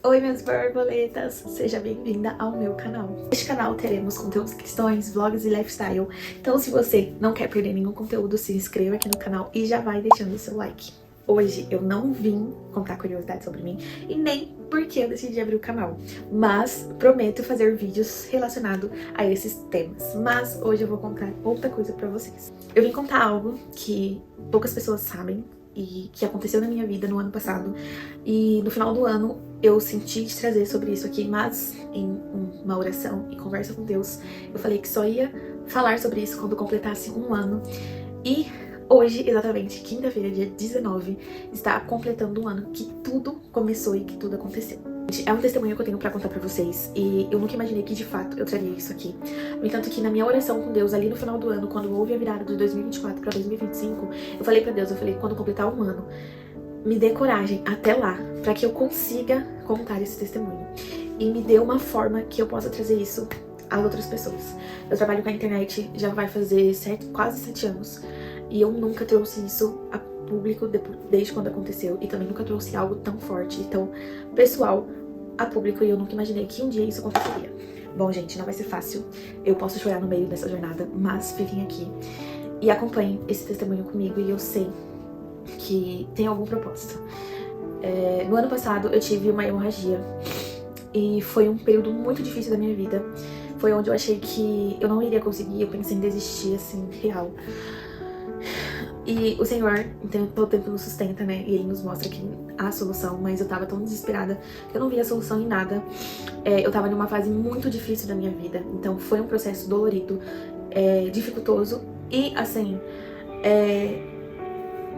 Oi, minhas borboletas! Seja bem-vinda ao meu canal. Neste canal teremos conteúdos cristãos, vlogs e lifestyle. Então, se você não quer perder nenhum conteúdo, se inscreva aqui no canal e já vai deixando o seu like. Hoje eu não vim contar curiosidades sobre mim e nem porque eu decidi abrir o canal, mas prometo fazer vídeos relacionados a esses temas. Mas hoje eu vou contar outra coisa pra vocês. Eu vim contar algo que poucas pessoas sabem e que aconteceu na minha vida no ano passado, e no final do ano eu senti de trazer sobre isso aqui, mas em uma oração e conversa com Deus, eu falei que só ia falar sobre isso quando completasse um ano. E hoje, exatamente, quinta-feira, dia 19, está completando um ano que tudo começou e que tudo aconteceu. É um testemunho que eu tenho pra contar pra vocês, e eu nunca imaginei que de fato eu traria isso aqui. No entanto, que na minha oração com Deus, ali no final do ano, quando houve a virada de 2024 pra 2025, eu falei pra Deus, quando completar um ano, me dê coragem até lá, pra que eu consiga contar esse testemunho. E me dê uma forma que eu possa trazer isso às outras pessoas. Eu trabalho com a internet, já vai fazer quase 7 anos, e eu nunca trouxe isso a público desde quando aconteceu, e também nunca trouxe algo tão forte, tão pessoal a público, e eu nunca imaginei que um dia isso aconteceria. Bom, gente, não vai ser fácil, eu posso chorar no meio dessa jornada, mas fiquem aqui e acompanhem esse testemunho comigo, e eu sei que tem algum propósito. No ano passado eu tive uma hemorragia, e foi um período muito difícil da minha vida. Foi onde eu achei que eu não iria conseguir, eu pensei em desistir, assim, real. E o Senhor, todo tempo nos sustenta, né? E Ele nos mostra que há solução, mas eu tava tão desesperada que eu não via solução em nada. Eu tava numa fase muito difícil da minha vida, então foi um processo dolorido, dificultoso e, assim,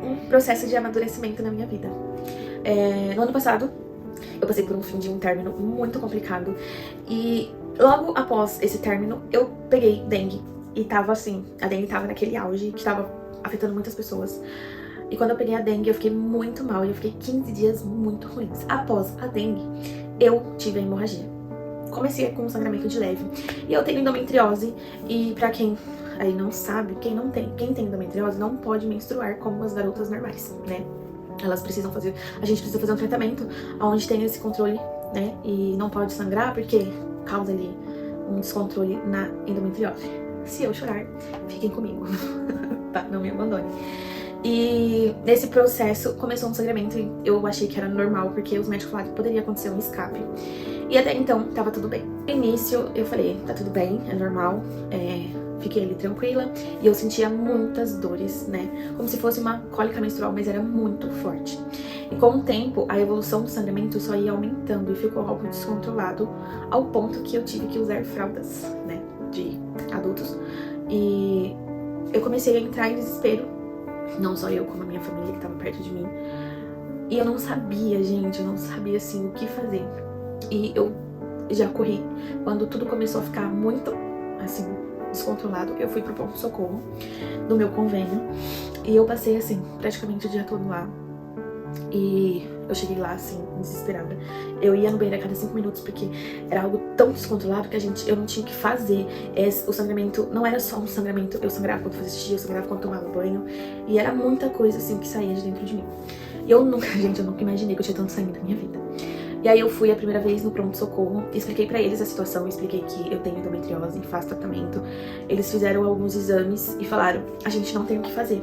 um processo de amadurecimento na minha vida. No ano passado, eu passei por um fim de um término muito complicado, e logo após esse término, eu peguei dengue. E tava assim, a dengue tava naquele auge que tava afetando muitas pessoas. E quando eu peguei a dengue, eu fiquei muito mal, e eu fiquei 15 dias muito ruins. Após a dengue, eu tive a hemorragia. Comecei com um sangramento de leve. E eu tenho endometriose, e pra quem aí não sabe, quem tem endometriose não pode menstruar como as garotas normais, né? Elas precisam fazer, a gente precisa fazer um tratamento onde tem esse controle, né? E não pode sangrar porque causa ali um descontrole na endometriose. Se eu chorar, fiquem comigo, tá? Não me abandone. E nesse processo começou um sangramento, e eu achei que era normal, porque os médicos falaram que poderia acontecer um escape. E até então, tava tudo bem. No início, eu falei, tá tudo bem, é normal, fiquei ali tranquila, e eu sentia muitas dores, né? Como se fosse uma cólica menstrual, mas era muito forte. E com o tempo, a evolução do sangramento só ia aumentando, e ficou algo descontrolado, ao ponto que eu tive que usar fraldas, né, de adultos. E eu comecei a entrar em desespero, não só eu, como a minha família que estava perto de mim. E eu não sabia, gente, eu não sabia, assim, o que fazer. E eu já corri. Quando tudo começou a ficar muito, assim, descontrolado, eu fui pro pronto-socorro do meu convênio. E eu passei, assim, praticamente o dia todo lá. E eu cheguei lá, assim, desesperada. Eu ia no banheiro a cada 5 minutos, porque era algo tão descontrolado que eu não tinha o que fazer. O sangramento não era só um sangramento, eu sangrava quando fazia xixi, eu sangrava quando tomava banho. E era muita coisa, assim, que saía de dentro de mim. E eu nunca, gente, eu nunca imaginei que eu tinha tanto sangue na minha vida. E aí eu fui a primeira vez no pronto-socorro, expliquei pra eles a situação, expliquei que eu tenho endometriose e faço tratamento. Eles fizeram alguns exames e falaram, a gente não tem o que fazer.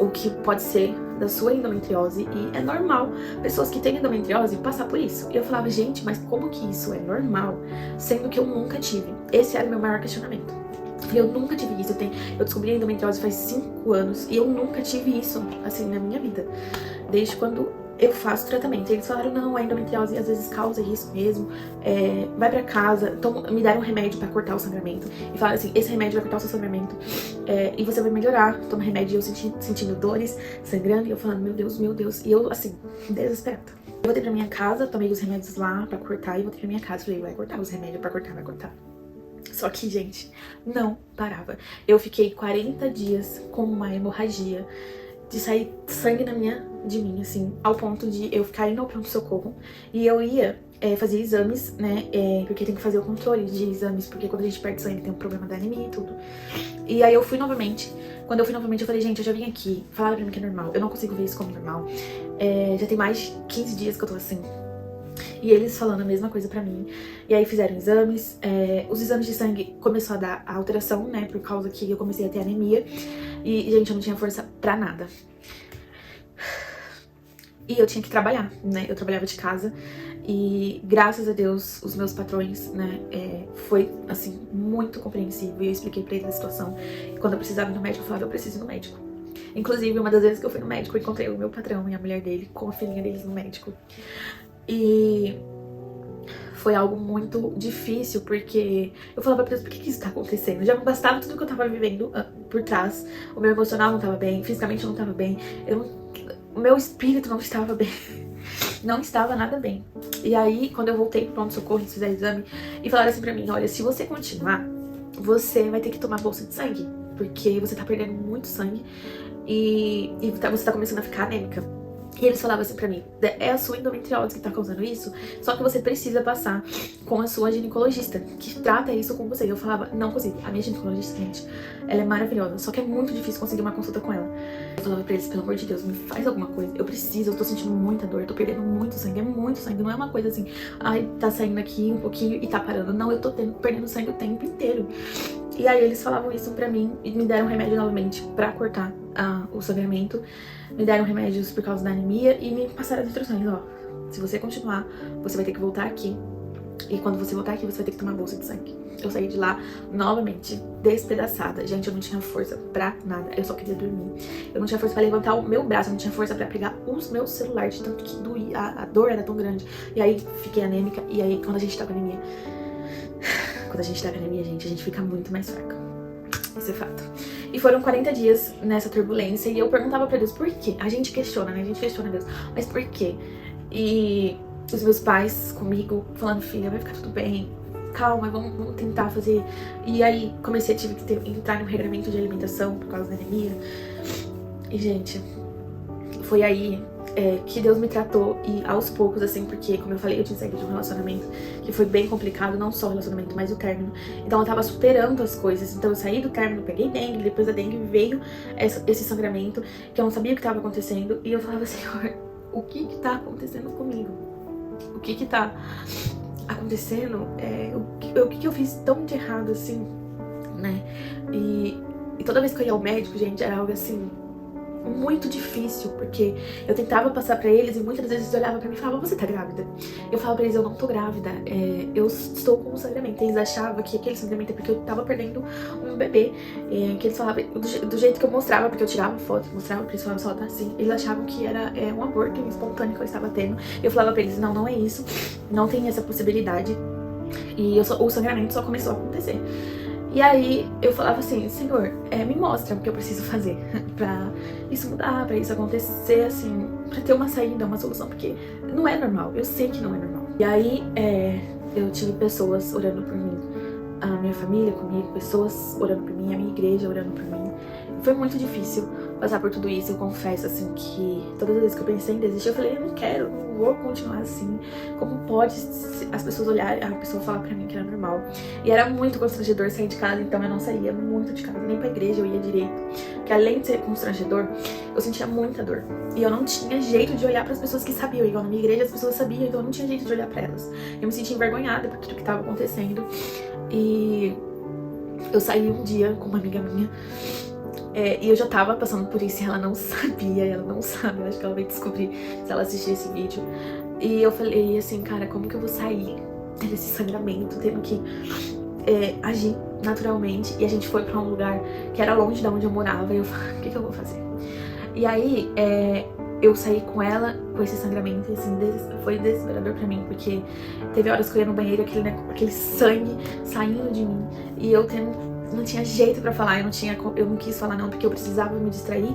O que pode ser da sua endometriose, e é normal pessoas que têm endometriose passar por isso. E eu falava, gente, mas como que isso é normal, sendo que eu nunca tive? Esse era o meu maior questionamento. Eu nunca tive isso, eu descobri a endometriose faz 5 anos, e eu nunca tive isso, assim, na minha vida, desde quando eu faço tratamento. Eles falaram, não, a endometriose às vezes causa isso mesmo, vai pra casa, me deram um remédio pra cortar o sangramento, e falaram assim, esse remédio vai cortar o seu sangramento, e você vai melhorar, toma remédio. E eu sentindo dores, sangrando, e eu falando, meu Deus, e eu, assim, desesperada. Eu voltei pra minha casa, tomei os remédios lá pra cortar, e voltei pra minha casa, falei, vai cortar os remédios pra cortar, vai cortar. Só que, gente, não parava. Eu fiquei 40 dias com uma hemorragia, de sair sangue de mim, assim, ao ponto de eu ficar indo ao pronto-socorro. E eu ia fazer exames, né, porque tem que fazer o controle de exames, porque quando a gente perde sangue tem um problema da anemia e tudo. E aí eu fui novamente. Quando eu fui novamente, eu falei, gente, eu já vim aqui, falaram pra mim que é normal, eu não consigo ver isso como normal. Já tem mais de 15 dias que eu tô assim. E eles falando a mesma coisa pra mim. E aí fizeram exames. Os exames de sangue começou a dar a alteração, né? Por causa que eu comecei a ter anemia. E, gente, eu não tinha força pra nada. E eu tinha que trabalhar, né? Eu trabalhava de casa. E graças a Deus, os meus patrões, né, foi, assim, muito compreensível. E eu expliquei pra eles a situação. E quando eu precisava ir no médico, eu falava, eu preciso ir no médico. Inclusive, uma das vezes que eu fui no médico, eu encontrei o meu patrão e a mulher dele com a filhinha deles no médico. E foi algo muito difícil, porque eu falava pra Deus, por que isso tá acontecendo? Já não bastava tudo que eu tava vivendo por trás. O meu emocional não tava bem, fisicamente eu não tava bem. O meu espírito não estava bem. Não estava nada bem. E aí, quando eu voltei pro pronto-socorro, eles fizeram exame e falaram assim pra mim, olha, se você continuar, você vai ter que tomar bolsa de sangue, porque você tá perdendo muito sangue e você tá começando a ficar anêmica. E eles falavam assim pra mim, é a sua endometriose que tá causando isso, só que você precisa passar com a sua ginecologista, que trata isso com você. E eu falava, não consigo. A minha ginecologista, gente, ela é maravilhosa, só que é muito difícil conseguir uma consulta com ela. Eu falava pra eles, pelo amor de Deus, me faz alguma coisa. Eu preciso, eu tô sentindo muita dor, eu tô perdendo muito sangue, é muito sangue. Não é uma coisa assim, ai, tá saindo aqui um pouquinho e tá parando. Não, eu tô perdendo sangue o tempo inteiro. E aí eles falavam isso pra mim e me deram remédio novamente pra cortar o sangramento. Me deram remédios por causa da anemia e me passaram as instruções, ó. Se você continuar, você vai ter que voltar aqui. E quando você voltar aqui, você vai ter que tomar bolsa de sangue. Eu saí de lá novamente despedaçada. Gente, eu não tinha força pra nada. Eu só queria dormir. Eu não tinha força pra levantar o meu braço. Eu não tinha força pra pegar os meus celulares. De tanto que doía. A dor era tão grande. E aí fiquei anêmica. E aí quando a gente tá com anemia... Quando a gente tá com anemia, gente, a gente fica muito mais fraca. Isso é fato. E foram 40 dias nessa turbulência e eu perguntava pra Deus por quê. A gente questiona, né? A gente questiona Deus. Mas por quê? E os meus pais comigo falando, filha, vai ficar tudo bem. Calma, vamos tentar fazer. E aí tive que entrar no regramento de alimentação por causa da anemia. E, gente, foi aí que Deus me tratou e aos poucos, assim, porque, como eu falei, eu tinha saído de um relacionamento que foi bem complicado, não só o relacionamento, mas o término. Então eu tava superando as coisas. Então eu saí do término, peguei dengue, depois da dengue veio esse sangramento, que eu não sabia o que tava acontecendo. E eu falava, Senhor, o que que tá acontecendo comigo? O que que tá acontecendo? O que que eu fiz tão de errado, assim, né? E toda vez que eu ia ao médico, gente, era algo assim... muito difícil, porque eu tentava passar pra eles e muitas vezes eles olhavam pra mim e falavam, você tá grávida? Eu falava pra eles, eu não tô grávida, eu estou com um sangramento. Eles achavam que aquele sangramento é porque eu tava perdendo um bebê, que eles falavam, do jeito que eu mostrava, porque eu tirava foto, mostrava pra eles, falavam, só tá assim, eles achavam que era um aborto espontâneo que eu estava tendo. Eu falava pra eles, não é isso, não tem essa possibilidade, e o sangramento só começou a acontecer. E aí eu falava assim, Senhor, me mostra o que eu preciso fazer pra isso mudar, pra isso acontecer, assim, pra ter uma saída, uma solução, porque não é normal, eu sei que não é normal. E aí eu tive pessoas orando por mim, a minha família comigo, pessoas orando por mim, a minha igreja orando por mim. Foi muito difícil passar por tudo isso. Eu confesso, assim, que todas as vezes que eu pensei em desistir, eu falei, eu não quero, não vou continuar assim. Como pode as pessoas olharem, a pessoa falar pra mim que era normal? E era muito constrangedor sair de casa, então eu não saía muito de casa, nem pra igreja eu ia direito. Porque além de ser constrangedor, eu sentia muita dor. E eu não tinha jeito de olhar pras pessoas que sabiam. Igual na minha igreja as pessoas sabiam, então eu não tinha jeito de olhar pra elas. Eu me sentia envergonhada por tudo que tava acontecendo. E eu saí um dia com uma amiga minha, e eu já tava passando por isso e ela não sabia, ela não sabe, eu acho que ela vai descobrir se ela assistir esse vídeo. E eu falei assim, cara, como que eu vou sair desse sangramento, tendo que agir naturalmente? E a gente foi pra um lugar que era longe de onde eu morava e eu falei, o que que eu vou fazer? E aí, eu saí com ela, com esse sangramento, e assim, foi desesperador pra mim, porque teve horas que eu ia no banheiro, aquele sangue saindo de mim, e eu não tinha jeito pra falar, eu não quis falar não, porque eu precisava me distrair,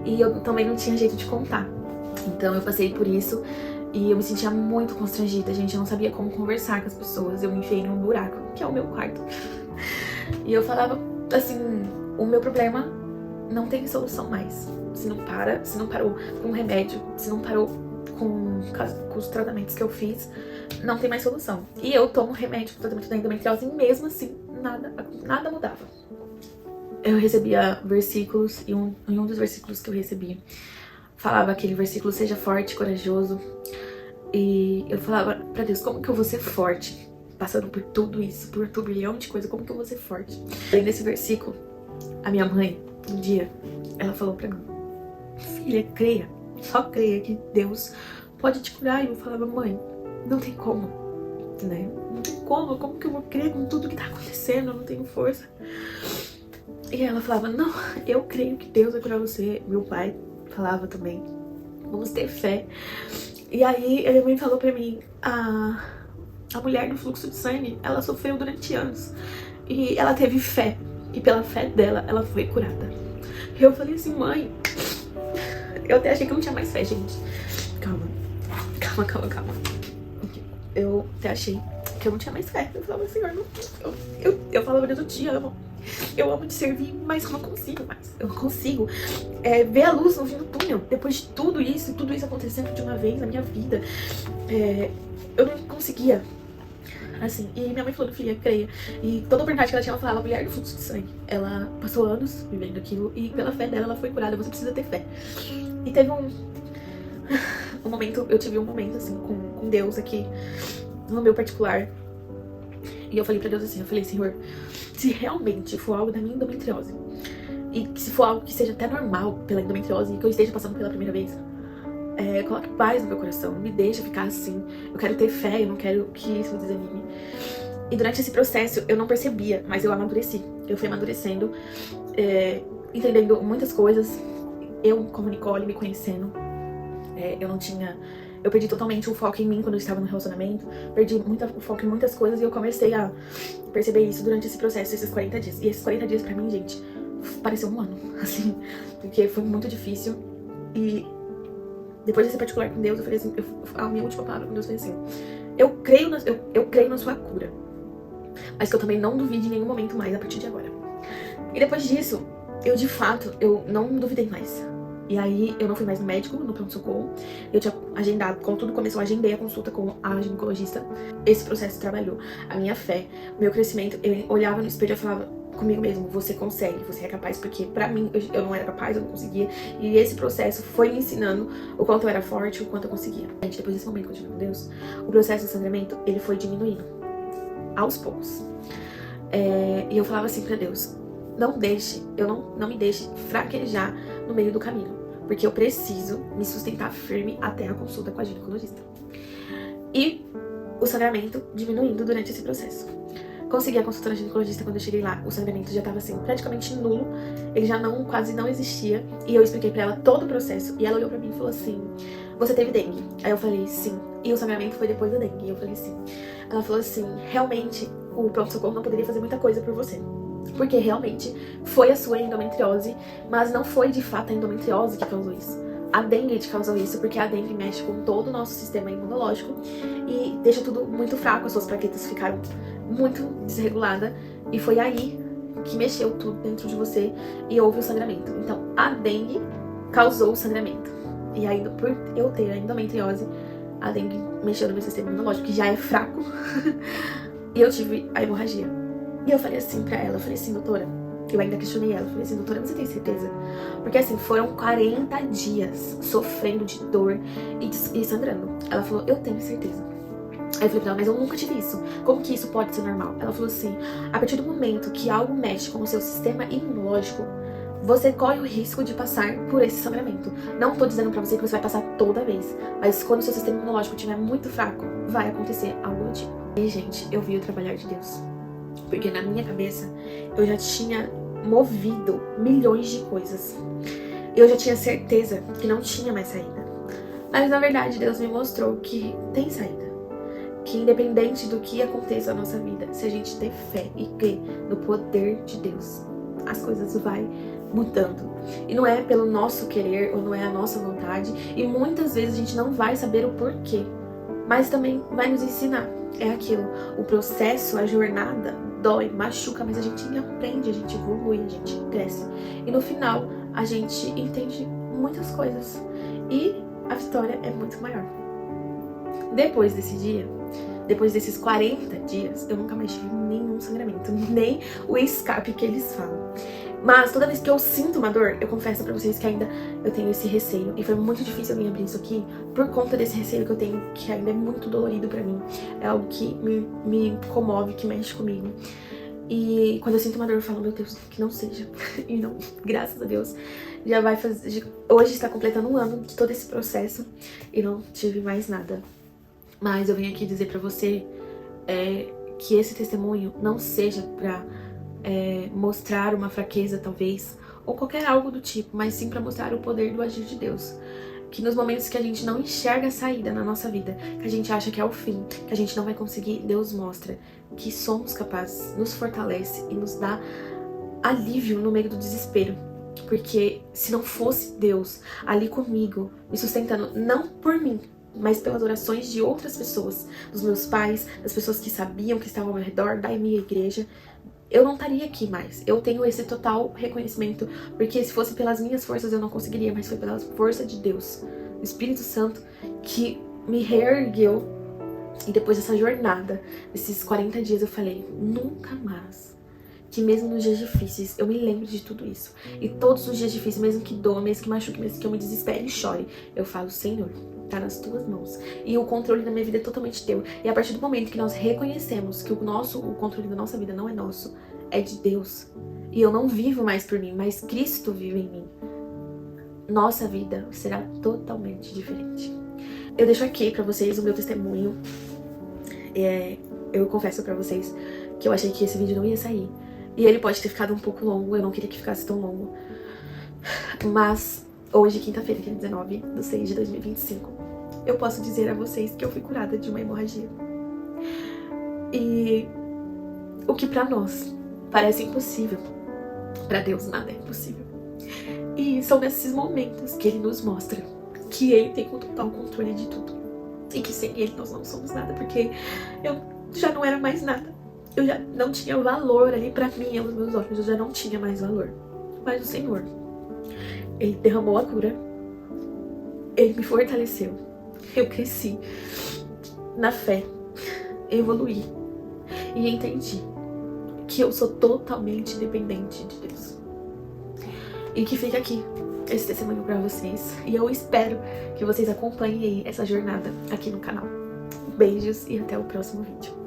e eu também não tinha jeito de contar. Então eu passei por isso, e eu me sentia muito constrangida, gente, eu não sabia como conversar com as pessoas, eu me enfiei num buraco, que é o meu quarto. E eu falava, assim, o meu problema não tem solução mais. Se não parou com o remédio, se não parou com os tratamentos que eu fiz, não tem mais solução. E eu tomo remédio pro tratamento da endometriose e mesmo assim, nada mudava. Eu recebia versículos e em um dos versículos que eu recebi, falava aquele versículo, seja forte, corajoso. E eu falava pra Deus, como que eu vou ser forte? Passando por tudo isso, por um turbilhão de coisa, como que eu vou ser forte? E nesse versículo, a minha mãe, um dia, ela falou pra mim, filha, creia, só creia que Deus pode te curar. E eu falava, mãe, não tem como, né? Não tem como que eu vou crer com tudo que tá acontecendo? Eu não tenho força. E ela falava, não, eu creio que Deus vai curar você. Meu pai falava também, vamos ter fé. E aí a minha mãe falou pra mim, a mulher do fluxo de sangue, ela sofreu durante anos. E ela teve fé. E pela fé dela, ela foi curada. E eu falei assim, mãe, eu até achei que eu não tinha mais fé, gente. Calma. Eu até achei que eu não tinha mais fé. Eu falava, Senhor, não, eu falava, Deus, eu te amo. Eu amo te servir, mas eu não consigo mais. Eu não consigo ver a luz no fim do túnel. Depois de tudo isso acontecendo de uma vez na minha vida, eu não conseguia. Assim, e minha mãe falou, filha, creia. E toda a oportunidade que ela tinha, ela falava, mulher do fluxo de sangue. Ela passou anos vivendo aquilo e pela fé dela, ela foi curada. Você precisa ter fé. E teve um momento, eu tive um momento assim com Deus aqui, no meu particular. E eu falei pra Deus assim, eu falei, Senhor, se realmente for algo da minha endometriose, e se for algo que seja até normal pela endometriose, e que eu esteja passando pela primeira vez, coloque paz no meu coração, não me deixa ficar assim. Eu quero ter fé, eu não quero que isso me desanime. E durante esse processo eu não percebia, mas eu amadureci. Eu fui amadurecendo, entendendo muitas coisas. Eu, como Nicole, me conhecendo. Eu perdi totalmente o foco em mim quando eu estava no relacionamento. Perdi o foco em muitas coisas e eu comecei a perceber isso durante esse processo, esses 40 dias. E esses 40 dias pra mim, gente, pareceu um ano, assim. Porque foi muito difícil. E depois desse particular com Deus, eu falei assim, a minha última palavra com Deus foi assim, eu creio na sua cura, mas que eu também não duvide em nenhum momento mais a partir de agora. E depois disso, eu de fato, eu não duvidei mais. E aí eu não fui mais no médico, no pronto-socorro. Eu tinha agendado, quando tudo começou, eu agendei a consulta com a ginecologista. Esse processo trabalhou a minha fé, o meu crescimento. Eu olhava no espelho e falava comigo mesmo, você consegue, você é capaz, porque pra mim, eu não era capaz, eu não conseguia. E esse processo foi me ensinando o quanto eu era forte, o quanto eu conseguia. Gente, depois desse momento que eu tive com Deus, o processo de sangramento, ele foi diminuindo, aos poucos. E eu falava assim pra Deus, não me deixe fraquejar no meio do caminho, porque eu preciso me sustentar firme até a consulta com a ginecologista. E o sangramento diminuindo durante esse processo. Consegui a consulta na ginecologista. Quando eu cheguei lá, o sangramento já estava assim, praticamente nulo. Ele já quase não existia. E eu expliquei pra ela todo o processo. E ela olhou pra mim e falou assim, você teve dengue? Aí eu falei, sim. E o sangramento foi depois da dengue? E eu falei, sim. Ela falou assim, realmente, o pronto-socorro não poderia fazer muita coisa por você. Porque realmente foi a sua endometriose, mas não foi de fato a endometriose que causou isso. A dengue te causou isso, porque a dengue mexe com todo o nosso sistema imunológico e deixa tudo muito fraco, as suas plaquetas ficaram muito desreguladas, e foi aí que mexeu tudo dentro de você e houve o sangramento. Então, a dengue causou o sangramento. E aí, por eu ter a endometriose, a dengue mexeu no meu sistema imunológico, que já é fraco, e eu tive a hemorragia. E eu falei assim pra ela, eu falei assim, doutora, eu ainda questionei ela, eu falei assim, doutora, você tem certeza? Porque assim, foram 40 dias sofrendo de dor e sangrando. Ela falou, eu tenho certeza. Aí eu falei pra ela, mas eu nunca tive isso. Como que isso pode ser normal? Ela falou assim, a partir do momento que algo mexe com o seu sistema imunológico, você corre o risco de passar por esse sangramento. Não tô dizendo pra você que você vai passar toda vez, mas quando o seu sistema imunológico estiver muito fraco, vai acontecer algo do tipo. E, gente, eu vi o trabalhar de Deus. Porque na minha cabeça, eu já tinha movido milhões de coisas. Eu já tinha certeza que não tinha mais saída. Mas, na verdade, Deus me mostrou que tem saída. Que independente do que aconteça na nossa vida, se a gente ter fé e crer no poder de Deus, as coisas vai mudando. E não é pelo nosso querer, ou não é a nossa vontade. E muitas vezes a gente não vai saber o porquê. Mas também vai nos ensinar. É aquilo, o processo, a jornada, dói, machuca, mas a gente aprende, a gente evolui, a gente cresce. E no final, a gente entende muitas coisas. E a vitória é muito maior. Depois desse dia, depois desses 40 dias, eu nunca mais tive nenhum sangramento, nem o escape que eles falam. Mas toda vez que eu sinto uma dor, eu confesso pra vocês que ainda eu tenho esse receio. E foi muito difícil eu abrir isso aqui por conta desse receio que eu tenho, que ainda é muito dolorido pra mim. É algo que me comove, que mexe comigo. E quando eu sinto uma dor, eu falo, meu Deus, que não seja. E não, graças a Deus, já vai fazer... Hoje está completando um ano de todo esse processo e não tive mais nada. Mas eu venho aqui dizer pra você que esse testemunho não seja pra mostrar uma fraqueza, talvez, ou qualquer algo do tipo, mas sim pra mostrar o poder do agir de Deus. Que nos momentos que a gente não enxerga a saída na nossa vida, que a gente acha que é o fim, que a gente não vai conseguir, Deus mostra que somos capazes, nos fortalece e nos dá alívio no meio do desespero. Porque se não fosse Deus ali comigo, me sustentando, não por mim, mas pelas orações de outras pessoas, dos meus pais, das pessoas que sabiam, que estavam ao meu redor, da minha igreja, eu não estaria aqui mais. Eu tenho esse total reconhecimento, porque se fosse pelas minhas forças eu não conseguiria, mas foi pela força de Deus, o Espírito Santo, que me reergueu. E depois dessa jornada, esses 40 dias, eu falei, nunca mais. Que mesmo nos dias difíceis, eu me lembro de tudo isso. E todos os dias difíceis, mesmo que doa, mesmo que machuque, mesmo que eu me desespere e chore, eu falo, Senhor, tá nas tuas mãos. E o controle da minha vida é totalmente teu. E a partir do momento que nós reconhecemos que o controle da nossa vida não é nosso, é de Deus. E eu não vivo mais por mim, mas Cristo vive em mim. Nossa vida será totalmente diferente. Eu deixo aqui pra vocês o meu testemunho. Eu confesso pra vocês que eu achei que esse vídeo não ia sair. E ele pode ter ficado um pouco longo, eu não queria que ficasse tão longo. Mas hoje, quinta-feira, que é 19/6/2025, eu posso dizer a vocês que eu fui curada de uma hemorragia. E o que pra nós parece impossível, pra Deus nada é impossível. E são nesses momentos que Ele nos mostra que Ele tem total controle de tudo. E que sem Ele nós não somos nada, porque eu já não era mais nada. Eu já não tinha valor ali pra mim, aos meus olhos, eu já não tinha mais valor. Mas o Senhor, Ele derramou a cura, Ele me fortaleceu, eu cresci na fé, evoluí e entendi que eu sou totalmente dependente de Deus. E que fica aqui esse testemunho pra vocês. E eu espero que vocês acompanhem aí essa jornada aqui no canal. Beijos e até o próximo vídeo.